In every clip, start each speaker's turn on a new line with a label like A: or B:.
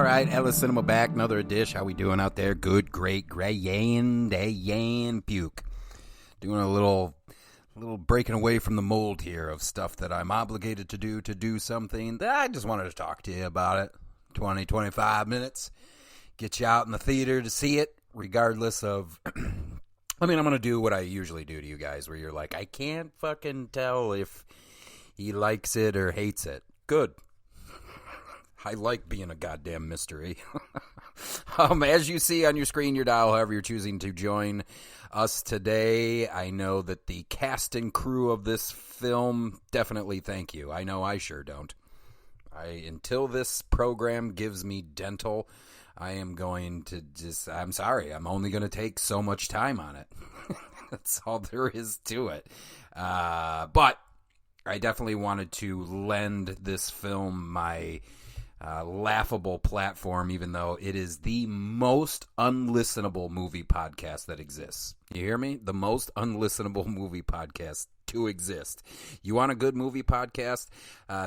A: right, Ellis Cinema back, another dish. How we doing out there? Good, great, grand, puke. Doing a little breaking away from the mold here of stuff that I'm obligated to do something that I just wanted to talk to you about it. 20, 25 minutes. Get you out in the theater to see it, regardless of... I'm going to do what I usually do to you guys, where you're like, I can't fucking tell if he likes it or hates it. Good. I like being a goddamn mystery. As you see on your screen, your dial, however you're choosing to join us today, I know that the cast and crew of this film definitely thank you. I know I sure don't. Until this program gives me dental, I am going to I'm sorry, I'm only going to take so much time on it. That's all there is to it. But I definitely wanted to lend this film my laughable platform, even though it is the most unlistenable movie podcast that exists. You hear me? The most unlistenable movie podcast to exist. You want a good movie podcast?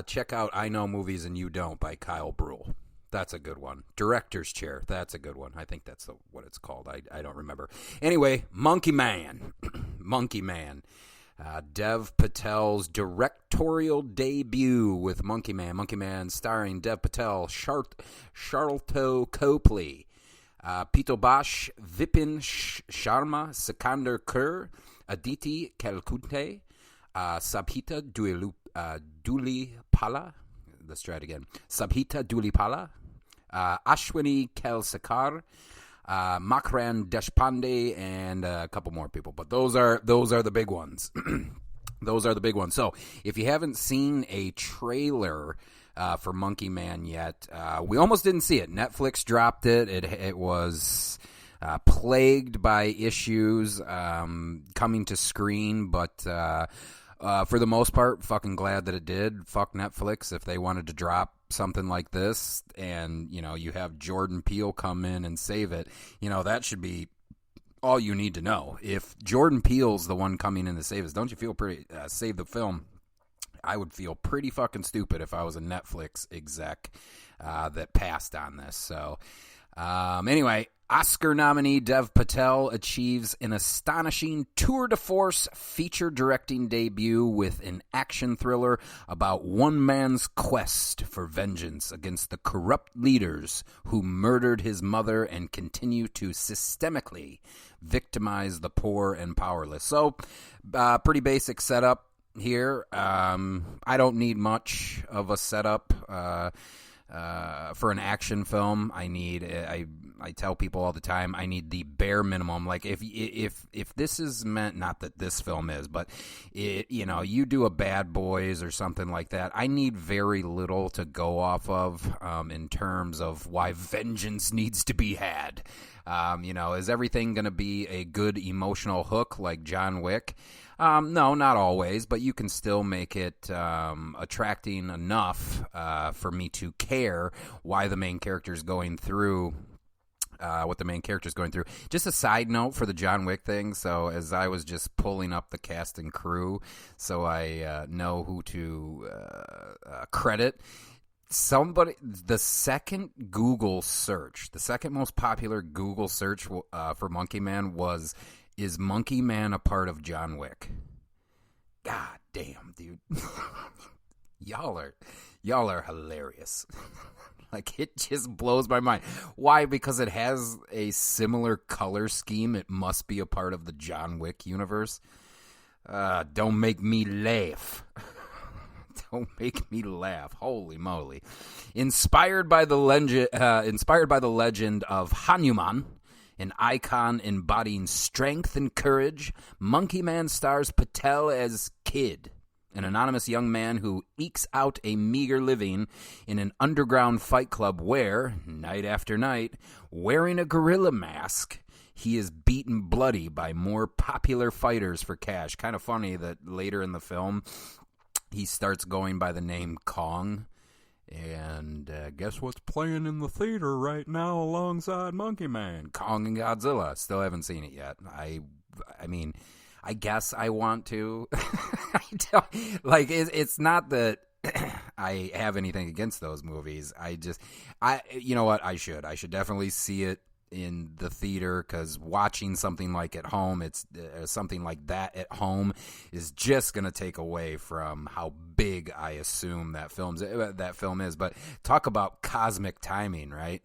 A: Check out I Know Movies and You Don't by Kyle Brule. That's a good one. Director's Chair. That's a good one. I think that's what it's called. I don't remember. Anyway, Monkey Man. Monkey Man. Dev Patel's directorial debut with Monkey Man. Monkey Man starring Dev Patel, Charlton Copley, Pito Bash, Vipin Sharma, Sikandar Kaur, Aditi Kalkunte, Sabhita Dulipala. Let's try it again. Sabhita Dulipala, Ashwini Kelsakar, Makran Deshpande, and a couple more people. But those are the big ones. Those are the big ones. So if you haven't seen a trailer for Monkey Man yet, we almost didn't see it. Netflix dropped it. It was plagued by issues coming to screen, but for the most part, fucking glad that it did. Fuck Netflix if they wanted to drop something like this, and you have Jordan Peele come in and save it. That should be all you need to know. If Jordan Peele's the one coming in to save us, don't you feel pretty save the film? I would feel pretty fucking stupid if I was a Netflix exec that passed on this. So anyway, Oscar nominee Dev Patel achieves an astonishing tour de force feature directing debut with an action thriller about one man's quest for vengeance against the corrupt leaders who murdered his mother and continue to systemically victimize the poor and powerless. So, pretty basic setup here. I don't need much of a setup for an action film. I tell people all the time, I need the bare minimum. Like if this is meant, not that this film is, but you do a Bad Boys or something like that, I need very little to go off of in terms of why vengeance needs to be had. Is everything going to be a good emotional hook like John Wick? No, not always, but you can still make it attracting enough for me to care why the main character is going through what the main character is going through. Just a side note for the John Wick thing. So as I was just pulling up the cast and crew, so I know who to credit. The second most popular Google search for Monkey Man was, is Monkey Man a part of John Wick? God damn, dude. Y'all are hilarious. Like, it just blows my mind. Why? Because it has a similar color scheme. It must be a part of the John Wick universe. Don't make me laugh. Don't make me laugh. Holy moly. Inspired by the legend of Hanuman, an icon embodying strength and courage, Monkey Man stars Patel as Kid, an anonymous young man who ekes out a meager living in an underground fight club where, night after night, wearing a gorilla mask, he is beaten bloody by more popular fighters for cash. Kind of funny that later in the film, he starts going by the name Kong. And guess what's playing in the theater right now alongside Monkey Man? Kong and Godzilla. Still haven't seen it yet. I mean, I guess I want to. It's not that I have anything against those movies. You know what? I should definitely see it in the theater, because watching something like at home, something like that at home is just going to take away from how big I assume that film is. But talk about cosmic timing, right?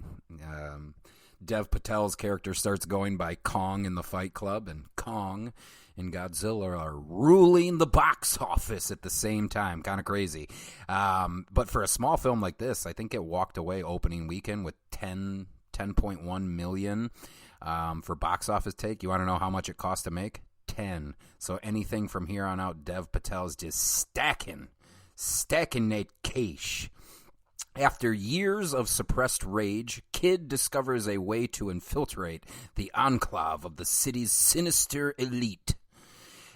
A: Dev Patel's character starts going by Kong in the Fight Club, and Kong and Godzilla are ruling the box office at the same time. Kind of crazy. But for a small film like this, I think it walked away opening weekend with 10.1 million for box office take. You want to know how much it cost to make? 10. So anything from here on out, Dev Patel's just stacking that cash. After years of suppressed rage, Kid discovers a way to infiltrate the enclave of the city's sinister elite.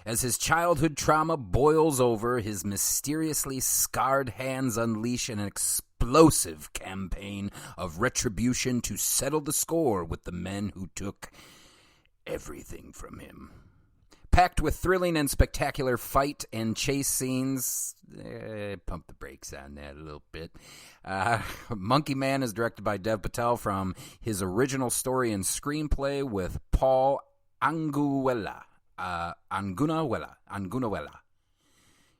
A: As his childhood trauma boils over, his mysteriously scarred hands unleash an explosive campaign of retribution to settle the score with the men who took everything from him. Packed with thrilling and spectacular fight and chase scenes, pump the brakes on that a little bit. Monkey Man is directed by Dev Patel from his original story and screenplay with Paul Angunuela.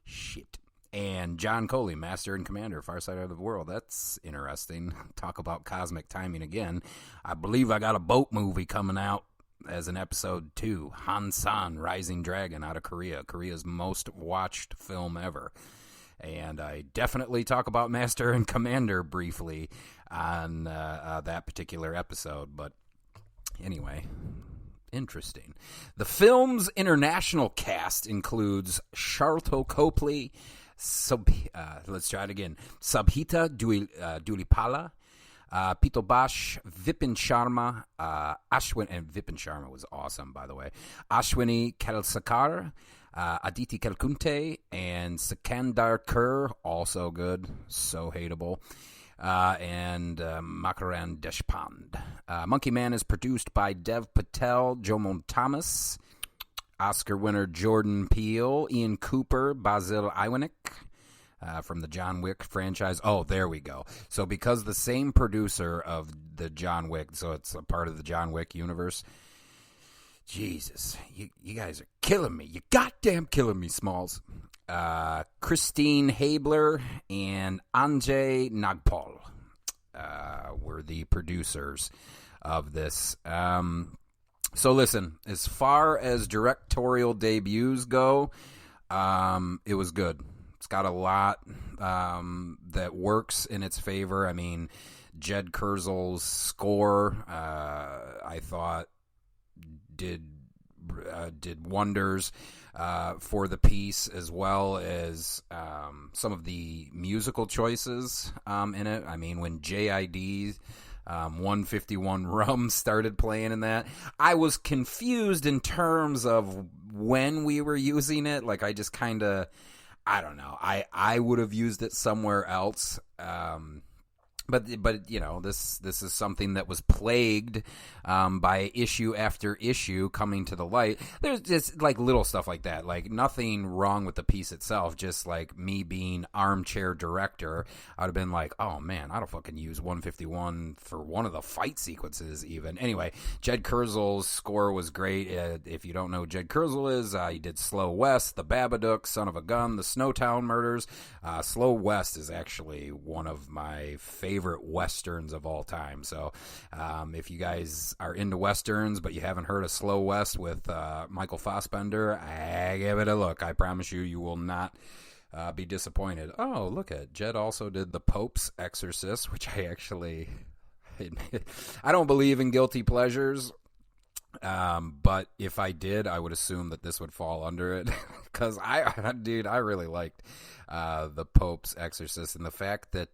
A: Shit. And John Coley, Master and Commander, Far Side of the World. That's interesting. Talk about cosmic timing again. I believe I got a boat movie coming out as an episode 2. Han-san, Rising Dragon, out of Korea. Korea's most watched film ever. And I definitely talk about Master and Commander briefly on that particular episode. But anyway, interesting. The film's international cast includes Sharlto Copley, let's try it again. Subhita Dhulipala, Pito Bash, Vipin Sharma, and Vipin Sharma was awesome, by the way. Ashwini Kelsakar, Aditi Kelkunte, and Sikandar Kerr, also good, so hateable. And Makaran Deshpande. Monkey Man is produced by Dev Patel, Jomon Thomas, Oscar winner Jordan Peele, Ian Cooper, Basil Iwanek, from the John Wick franchise. Oh, there we go. So because the same producer of the John Wick, so it's a part of the John Wick universe. Jesus, you guys are killing me. You goddamn killing me, Smalls. Christine Habler and Anjay Nagpal were the producers of this. So listen, as far as directorial debuts go, it was good. It's got a lot that works in its favor. I mean, Jed Kurzel's score, I thought, did wonders for the piece, as well as some of the musical choices in it. I mean, when JID 151 Rum started playing in that, I was confused in terms of when we were using it. Like, I just kind of, I don't know. I would have used it somewhere else. But you know, this is something that was plagued by issue after issue coming to the light. There's just like little stuff like that, like nothing wrong with the piece itself. Just like me being armchair director, I'd have been like, oh man, I don't fucking use 151 for one of the fight sequences even. Anyway, Jed Kurzel's score was great. If you don't know who Jed Kurzel is, he did Slow West, The Babadook, Son of a Gun, The Snowtown Murders. Slow West is actually one of my favorite westerns of all time. So if you guys are into westerns but you haven't heard of Slow West with Michael Fassbender, give it a look. I promise you will not be disappointed. Oh, look at Jed also did The Pope's Exorcist, which I actually admit, I don't believe in guilty pleasures, but if I did, I would assume that this would fall under it, because I really liked The Pope's Exorcist, and the fact that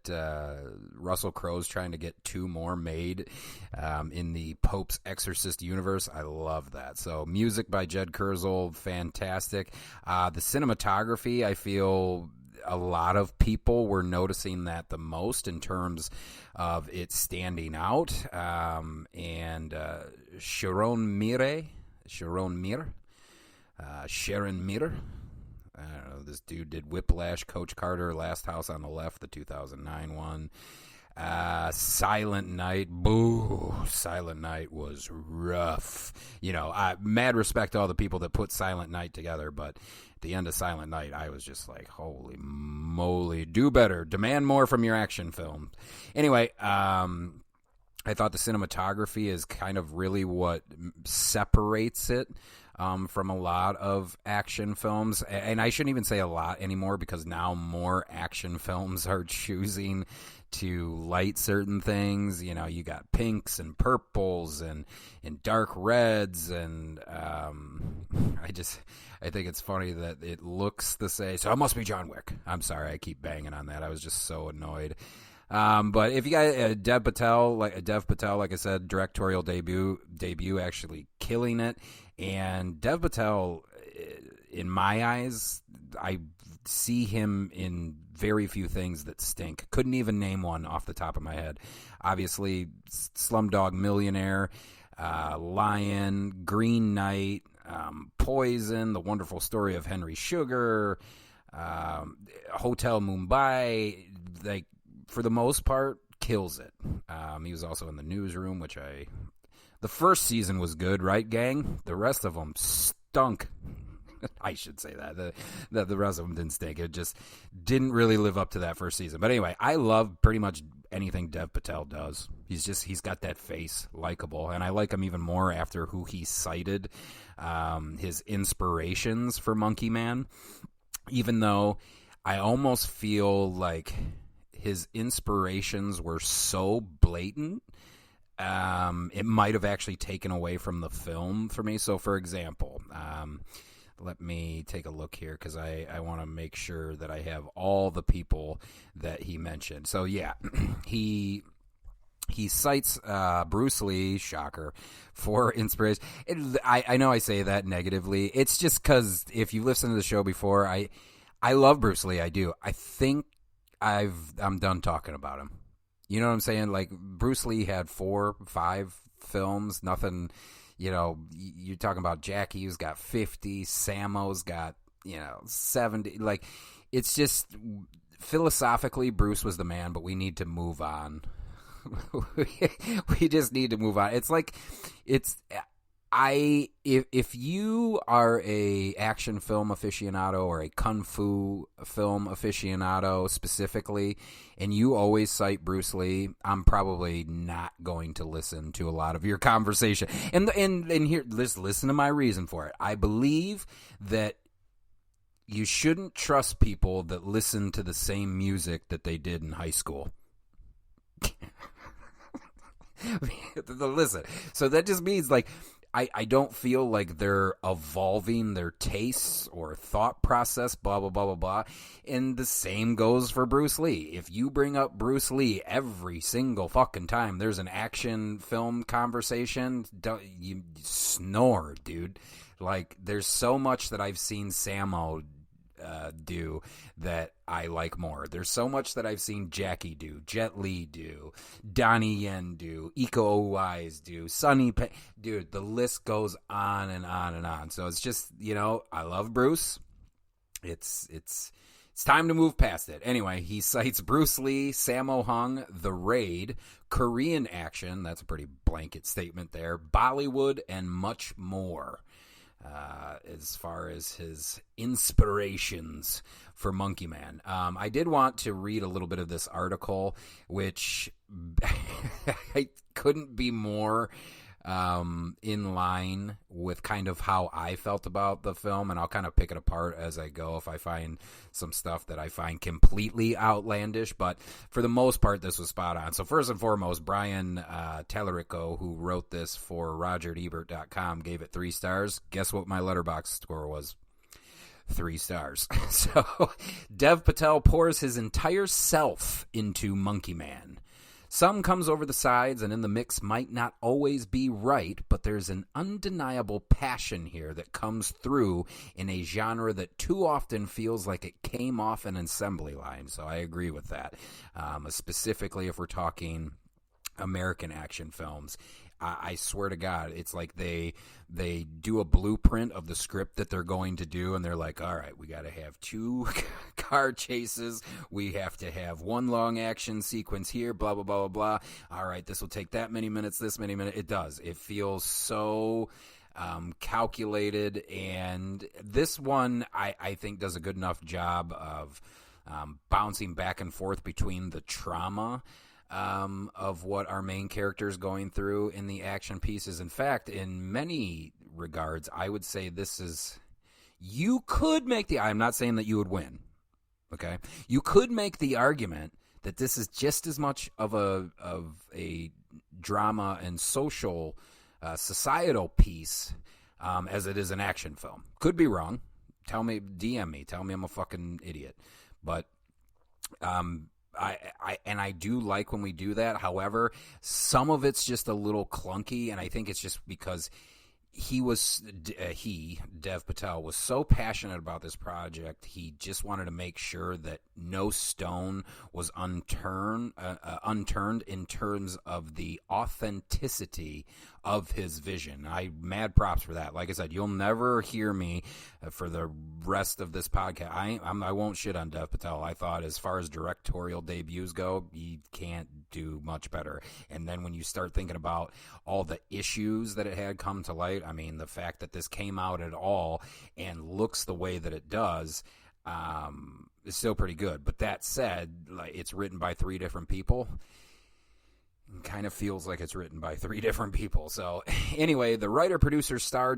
A: Russell Crowe's trying to get 2 more made in the Pope's Exorcist universe. I love that. So music by Jed Kurzel, fantastic. The cinematography, I feel a lot of people were noticing that the most in terms of it standing out. And Sharon Mir, I don't know. This dude did Whiplash, Coach Carter, Last House on the Left, the 2009 one. Silent Night. Boo. Silent Night was rough. Mad respect to all the people that put Silent Night together, but at the end of Silent Night, I was just like, holy moly, do better. Demand more from your action film. Anyway, I thought the cinematography is kind of really what separates it from a lot of action films. And I shouldn't even say a lot anymore, because now more action films are choosing to light certain things. You got pinks and purples and dark reds, and I think it's funny that it looks the same. So it must be John Wick. I'm sorry, I keep banging on that. I was just so annoyed. But if you got Dev Patel, like I said, directorial debut, actually killing it. And Dev Patel, in my eyes, I see him in very few things that stink. Couldn't even name one off the top of my head. Obviously, Slumdog Millionaire, Lion, Green Knight, Poison, The Wonderful Story of Henry Sugar, Hotel Mumbai. Like, for the most part, kills it. He was also in The Newsroom, which the first season was good, right, gang? The rest of them stunk. I should say that the rest of them didn't stink. It just didn't really live up to that first season. But anyway, I love pretty much anything Dev Patel does. He's got that face, likable, and I like him even more after who he cited his inspirations for Monkey Man. Even though I almost feel like his inspirations were so blatant, it might have actually taken away from the film for me. So, for example, let me take a look here, because I want to make sure that I have all the people that he mentioned. So, yeah, he cites Bruce Lee, shocker, for inspiration. I know I say that negatively. It's just because if you've listened to the show before, I love Bruce Lee. I do. I think I'm done talking about him. You know what I'm saying? Like, Bruce Lee had 4, 5 films. Nothing, you're talking about Jackie, who's got 50. Sammo's got, 70. Like, it's just, philosophically, Bruce was the man, but we need to move on. We just need to move on. It's like, if you are a action film aficionado or a kung fu film aficionado specifically, and you always cite Bruce Lee, I'm probably not going to listen to a lot of your conversation. And here, listen to my reason for it. I believe that you shouldn't trust people that listen to the same music that they did in high school. Listen, so that just means, like, I don't feel like they're evolving their tastes or thought process, blah, blah, blah, blah, blah. And the same goes for Bruce Lee. If you bring up Bruce Lee every single fucking time there's an action film conversation, you snore, dude. Like, there's so much that I've seen Sammo do that I like more. There's so much that I've seen Jackie do, Jet Li do, Donnie Yen do, Iko Uwais do, Sonny dude, the list goes on and on and on. So it's just, I love Bruce. It's time to move past it. Anyway, he cites Bruce Lee, Sammo Hung, The Raid, Korean action, that's a pretty blanket statement there, Bollywood, and much more. As far as his inspirations for Monkey Man. I did want to read a little bit of this article, which I couldn't be more in line with kind of how I felt about the film, and I'll kind of pick it apart as I go if I find some stuff that I find completely outlandish, but for the most part, this was spot on. So first and foremost, Brian Tallarico, who wrote this for RogerEbert.com, gave it 3 stars. Guess what my Letterboxd score was? 3 stars. So Dev Patel pours his entire self into Monkey Man. Some comes over the sides and in the mix might not always be right, but there's an undeniable passion here that comes through in a genre that too often feels like it came off an assembly line. So I agree with that. Specifically if we're talking American action films. I swear to God, it's like they do a blueprint of the script that they're going to do, and they're like, all right, we got to have 2 car chases. We have to have 1 long action sequence here, blah, blah, blah, blah, blah. All right, this will take that many minutes, this many minutes. It does. It feels so calculated, and this one, I think, does a good enough job of bouncing back and forth between the trauma of what our main character is going through in the action pieces. In fact, in many regards, I would say this is, you could make the, I'm not saying that you would win, okay? You could make the argument that this is just as much of a drama and social, societal piece as it is an action film. Could be wrong. Tell me, DM me. Tell me I'm a fucking idiot. But I do like when we do that. However, some of it's just a little clunky, and I think it's just because Dev Patel, was so passionate about this project. He just wanted to make sure that no stone was unturned in terms of the authenticity of his vision. Mad props for that. Like I said, you'll never hear me for the rest of this podcast. I won't shit on Dev Patel. I thought as far as directorial debuts go, he can't do much better. And then when you start thinking about all the issues that it had come to light, I mean, the fact that this came out at all and looks the way that it does is still pretty good. But that said, like, it's written by 3 different people. Kind of feels like it's written by 3 different people. So anyway, the writer, producer, star,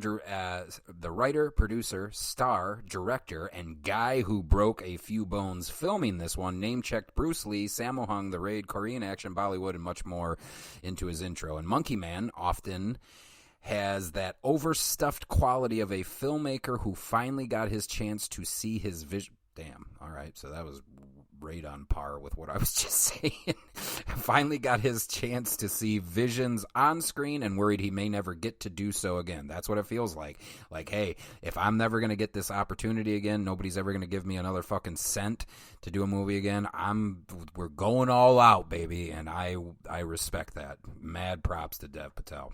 A: director, and guy who broke a few bones filming this one name-checked Bruce Lee, Sammo Hung, The Raid, Korean action, Bollywood, and much more into his intro. And Monkey Man often has that overstuffed quality of a filmmaker who finally got his chance to see his vision. Damn. All right. So that was right on par with what I was just saying. Finally got his chance to see visions on screen and worried he may never get to do so again. That's what it feels like. Like, hey, if I'm never going to get this opportunity again, nobody's ever going to give me another fucking cent to do a movie again. We're going all out, baby, and I respect that. Mad props to Dev Patel.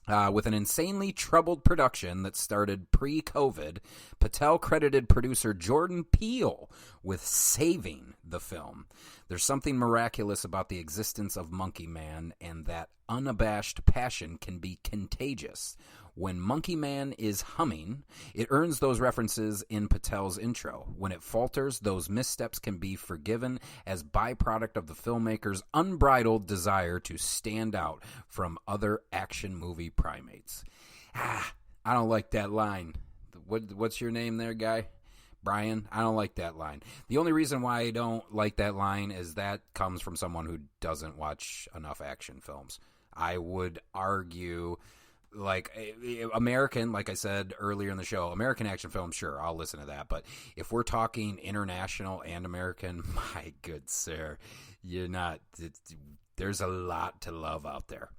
A: With an insanely troubled production that started pre-COVID, Patel credited producer Jordan Peele with saving the film. There's something miraculous about the existence of Monkey Man, and that unabashed passion can be contagious. When Monkey Man is humming, it earns those references in Patel's intro. When it falters, those missteps can be forgiven as byproduct of the filmmaker's unbridled desire to stand out from other action movie primates. I don't like that line. What's your name there, guy? Brian? I don't like that line. The only reason why I don't like that line is that comes from someone who doesn't watch enough action films. I would argue, like, American, like I said earlier in the show, American action films, sure, I'll listen to that. But if we're talking international and American, my good sir, there's a lot to love out there.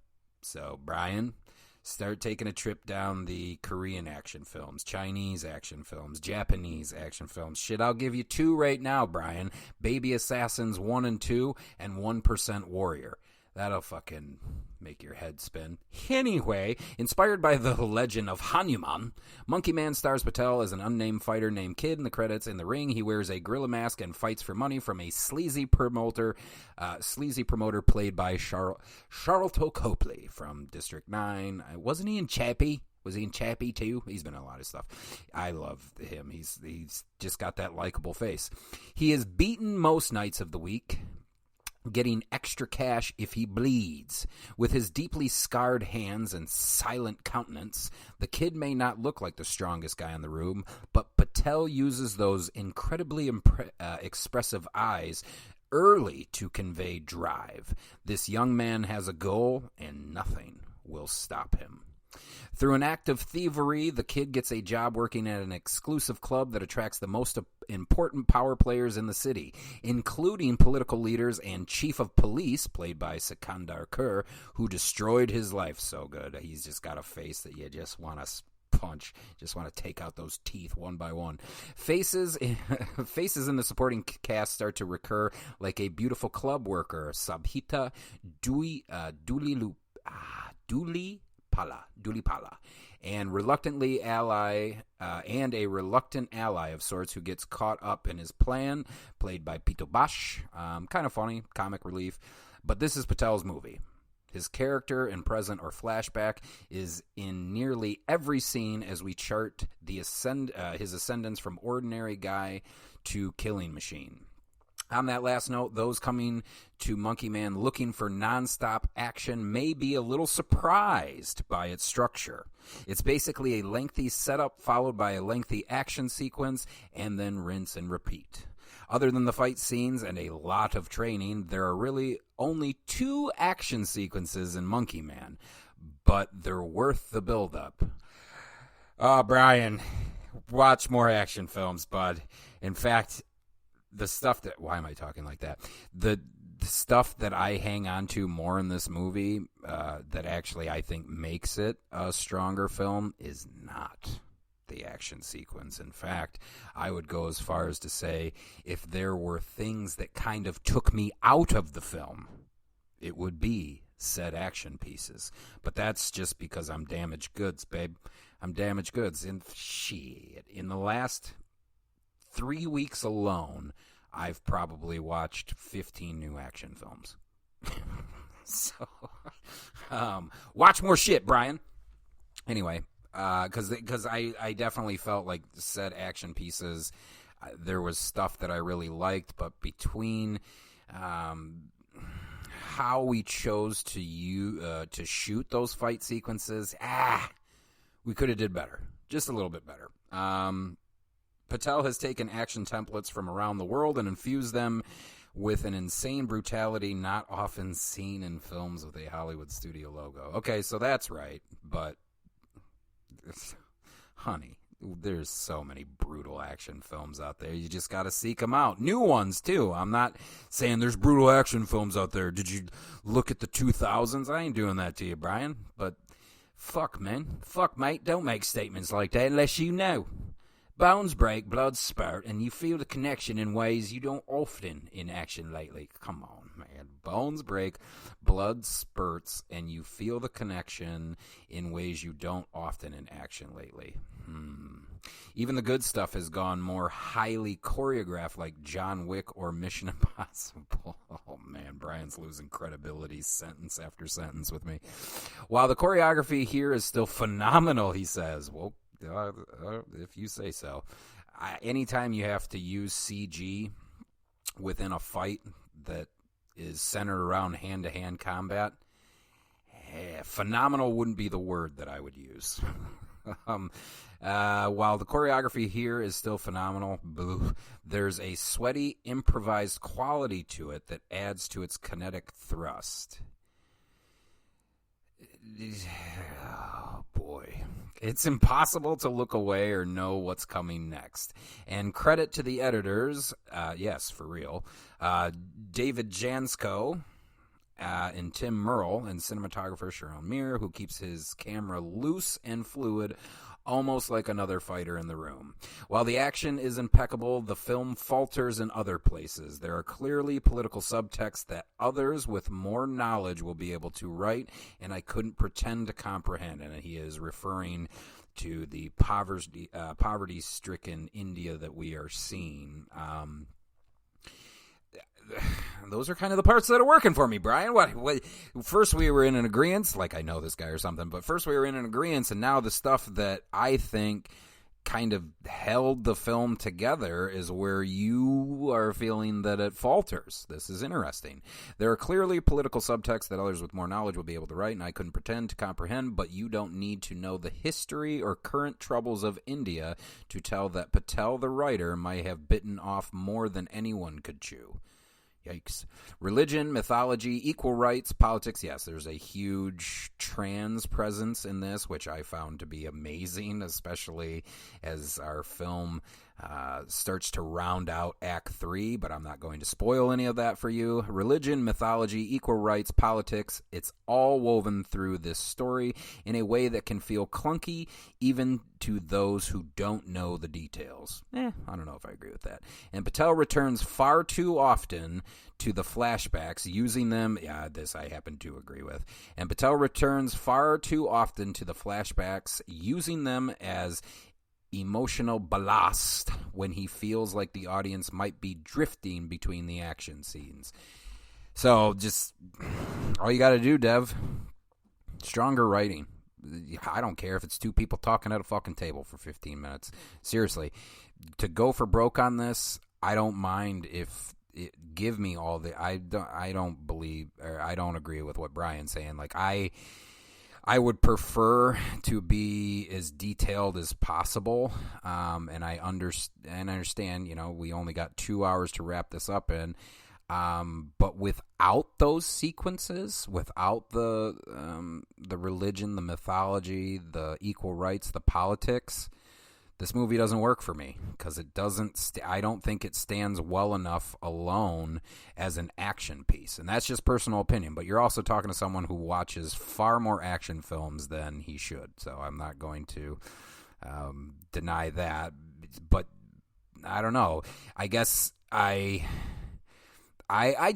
A: So, Brian, start taking a trip down the Korean action films, Chinese action films, Japanese action films. Shit, I'll give you 2 right now, Brian. Baby Assassins 1 and 2 and 1% Warrior. That'll fucking make your head spin. Anyway, inspired by the legend of Hanuman, Monkey Man stars Patel as an unnamed fighter named Kid. In the credits, in the ring, he wears a gorilla mask and fights for money from a sleazy promoter played by Charlton Copley from District 9. Wasn't he in Chappie? Was he in Chappie too? He's been in a lot of stuff. I love him. He's just got that likable face. He is beaten most nights of the week, getting extra cash if he bleeds. With his deeply scarred hands and silent countenance, the Kid may not look like the strongest guy in the room, but Patel uses those incredibly expressive eyes early to convey drive. This young man has a goal, and nothing will stop him. Through an act of thievery, the Kid gets a job working at an exclusive club that attracts the most important power players in the city, including political leaders and chief of police, played by Sikandar Kher, who destroyed his life so good. He's just got a face that you just want to punch, just want to take out those teeth one by one. Faces in the supporting cast start to recur, like a beautiful club worker, Sabhita Dulipala, and a reluctant ally of sorts who gets caught up in his plan, played by Pito Bash. Kind of funny, comic relief, but this is Patel's movie. His character in present or flashback is in nearly every scene as we chart his ascendance from ordinary guy to killing machine. On that last note, those coming to Monkey Man looking for nonstop action may be a little surprised by its structure. It's basically a lengthy setup followed by a lengthy action sequence and then rinse and repeat. Other than the fight scenes and a lot of training, there are really only 2 action sequences in Monkey Man, but they're worth the buildup. Oh, Brian, watch more action films, bud. In fact, the stuff that... Why am I talking like that? The stuff that I hang on to more in this movie that actually I think makes it a stronger film is not the action sequence. In fact, I would go as far as to say if there were things that kind of took me out of the film, it would be said action pieces. But that's just because I'm damaged goods, babe. I'm damaged goods. And shit, in the last 3 weeks alone, I've probably watched 15 new action films. So, watch more shit, Brian. Anyway, because I definitely felt like said action pieces, there was stuff that I really liked, but between how we chose to shoot those fight sequences, we could have did better, just a little bit better. Patel has taken action templates from around the world and infused them with an insane brutality not often seen in films with a Hollywood studio logo. Okay, so that's right, but honey, there's so many brutal action films out there. You just got to seek them out. New ones, too. I'm not saying there's brutal action films out there. Did you look at the 2000s? I ain't doing that to you, Brian. But fuck, man. Fuck, mate. Don't make statements like that unless you know. Bones break, blood spurt, and you feel the connection in ways you don't often in action lately. Come on, man. Bones break, blood spurts, and you feel the connection in ways you don't often in action lately. Even the good stuff has gone more highly choreographed, like John Wick or Mission Impossible. Oh, man, Brian's losing credibility sentence after sentence with me. While the choreography here is still phenomenal, he says. Well, if you say so. Anytime you have to use CG within a fight that is centered around hand-to-hand combat, phenomenal wouldn't be the word that I would use. While the choreography here is still phenomenal, there's a sweaty, improvised quality to it that adds to its kinetic thrust. Oh, boy. It's impossible to look away or know what's coming next. And credit to the editors, yes, for real, David Jansko and Tim Merle, and cinematographer Sharon Muir, who keeps his camera loose and fluid, almost like another fighter in the room. While the action is impeccable, the film falters in other places. There are clearly political subtexts that others with more knowledge will be able to write, and I couldn't pretend to comprehend. And he is referring to the poverty-stricken India that we are seeing. Those are kind of the parts that are working for me, Brian. What? First we were in an agreement, like I know this guy or something, but first we were in an agreement, and now the stuff that I think kind of held the film together is where you are feeling that it falters. This is interesting. There are clearly political subtexts that others with more knowledge will be able to write, and I couldn't pretend to comprehend, but you don't need to know the history or current troubles of India to tell that Patel, the writer, might have bitten off more than anyone could chew. Yikes. Religion, mythology, equal rights, politics. Yes, there's a huge trans presence in this, which I found to be amazing, especially as our film Starts to round out Act 3, but I'm not going to spoil any of that for you. Religion, mythology, equal rights, politics, it's all woven through this story in a way that can feel clunky even to those who don't know the details. I don't know if I agree with that. And Patel returns far too often to the flashbacks, using them... Yeah, this I happen to agree with. And Patel returns far too often to the flashbacks, using them as emotional ballast when he feels like the audience might be drifting between the action scenes. So just all you got to do, Dev, stronger writing. I don't care if it's two people talking at a fucking table for 15 minutes. Seriously, to go for broke on this, I don't mind if give me all the... I don't believe, or I don't agree with what Brian's saying. Like I would prefer to be as detailed as possible, and I understand, you know, we only got 2 hours to wrap this up in, but without those sequences, without the religion, the mythology, the equal rights, the politics, this movie doesn't work for me because it doesn't. I don't think it stands well enough alone as an action piece, and that's just personal opinion. But you're also talking to someone who watches far more action films than he should, so I'm not going to deny that. But I don't know. I guess I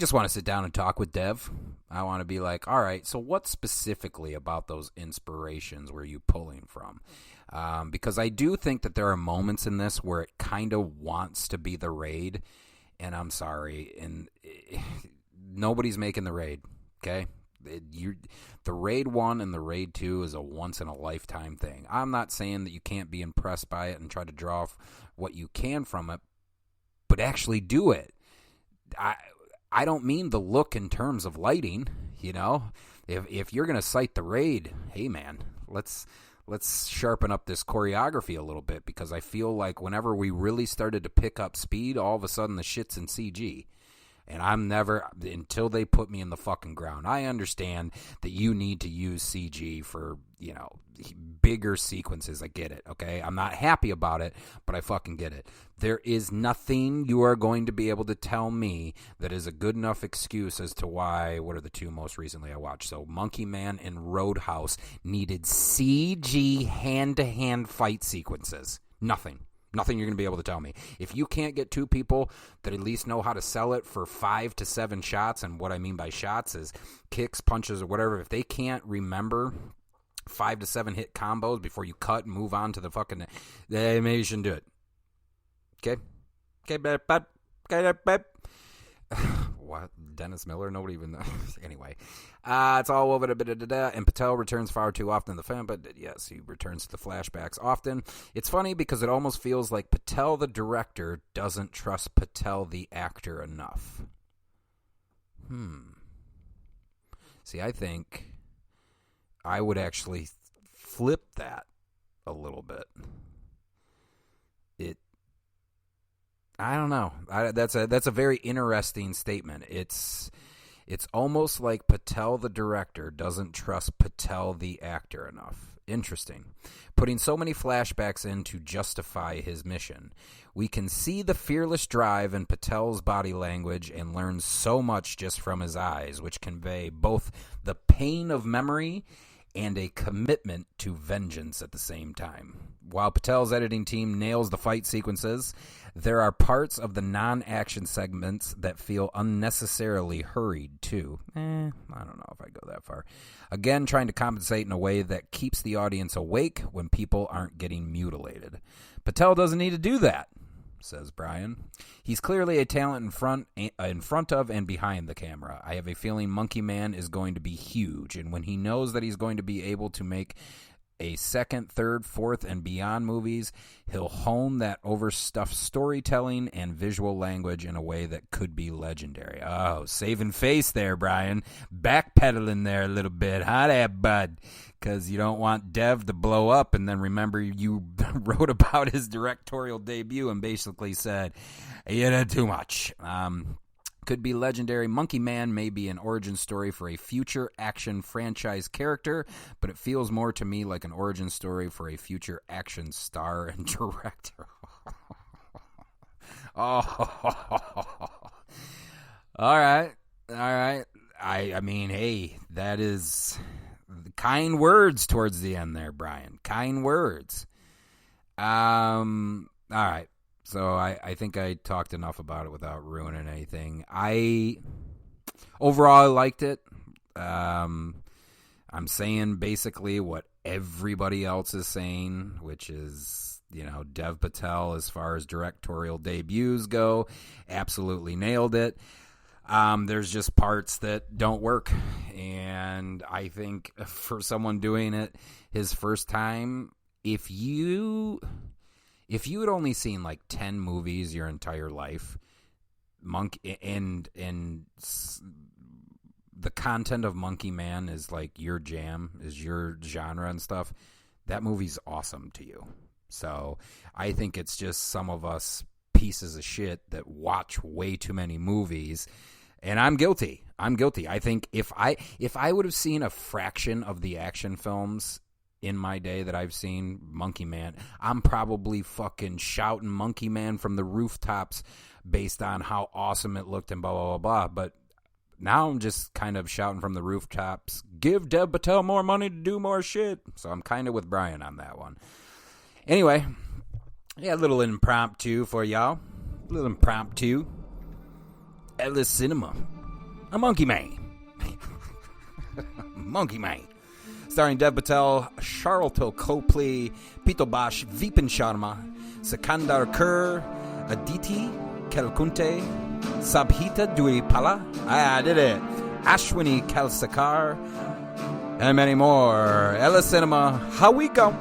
A: just want to sit down and talk with Dev. I want to be like, all right, so what specifically about those inspirations were you pulling from? Because I do think that there are moments in this where it kind of wants to be the Raid, and I'm sorry, and nobody's making the Raid, okay? The Raid 1 and the Raid 2 is a once-in-a-lifetime thing. I'm not saying that you can't be impressed by it and try to draw what you can from it, but actually do it. I don't mean the look in terms of lighting, you know? If you're going to cite the Raid, hey, man, let's sharpen up this choreography a little bit, because I feel like whenever we really started to pick up speed, all of a sudden the shit's in CG. And I'm never, until they put me in the fucking ground. I understand that you need to use CG for, you know, bigger sequences. I get it, okay? I'm not happy about it, but I fucking get it. There is nothing you are going to be able to tell me that is a good enough excuse as to why, what are the two most recently I watched? So Monkey Man and Roadhouse needed CG hand-to-hand fight sequences. Nothing you're going to be able to tell me. If you can't get two people that at least know how to sell it for 5 to 7 shots, and what I mean by shots is kicks, punches, or whatever, if they can't remember 5 to 7 hit combos before you cut and move on to the fucking... maybe you shouldn't do it. Okay? Okay, what? Dennis Miller? Nobody even knows. Anyway, it's all over and Patel returns far too often in the film, but yes, he returns to the flashbacks often. It's funny because it almost feels like Patel, the director, doesn't trust Patel, the actor, enough. See, I think I would actually flip that a little bit. I don't know. That's a very interesting statement. It's almost like Patel, the director, doesn't trust Patel, the actor, enough. Interesting. Putting so many flashbacks in to justify his mission. We can see the fearless drive in Patel's body language and learn so much just from his eyes, which convey both the pain of memory and a commitment to vengeance at the same time. While Patel's editing team nails the fight sequences, there are parts of the non-action segments that feel unnecessarily hurried, too. I don't know if I go that far. Again, trying to compensate in a way that keeps the audience awake when people aren't getting mutilated. Patel doesn't need to do that, says Brian. He's clearly a talent in front of and behind the camera. I have a feeling Monkey Man is going to be huge, and when he knows that he's going to be able to make a second, third, fourth, and beyond movies, he'll hone that overstuffed storytelling and visual language in a way that could be legendary. Oh, saving face there, Brian. Backpedaling there a little bit, huh, there, bud? Because you don't want Dev to blow up and then remember you wrote about his directorial debut and basically said, you did too much. Could be legendary. Monkey Man may be an origin story for a future action franchise character, but it feels more to me like an origin story for a future action star and director. Oh, all right. I mean, hey, that is kind words towards the end there, Brian. Kind words. All right. So I think I talked enough about it without ruining anything. Overall, I liked it. I'm saying basically what everybody else is saying, which is, Dev Patel, as far as directorial debuts go, absolutely nailed it. There's just parts that don't work. And I think for someone doing it his first time, if you had only seen like 10 movies your entire life, and the content of Monkey Man is like your jam, is your genre and stuff, that movie's awesome to you. So I think it's just some of us pieces of shit that watch way too many movies, and I'm guilty. I think if I would have seen a fraction of the action films in my day that I've seen Monkey Man, I'm probably fucking shouting Monkey Man from the rooftops based on how awesome it looked and blah, blah, blah, blah. But now I'm just kind of shouting from the rooftops, give Dev Patel more money to do more shit. So I'm kind of with Brian on that one. Anyway, yeah, a little impromptu for y'all. A little impromptu. Ellis Cinema. A Monkey Man. Monkey Man. Starring Dev Patel, Charlton Copley, Pito Bash, Vipin Sharma, Sikandar Kaur, Aditi Kelkunte, Sabhita Duripala, I did it, Ashwini Kalsakar, and many more. Ella Cinema, how we go?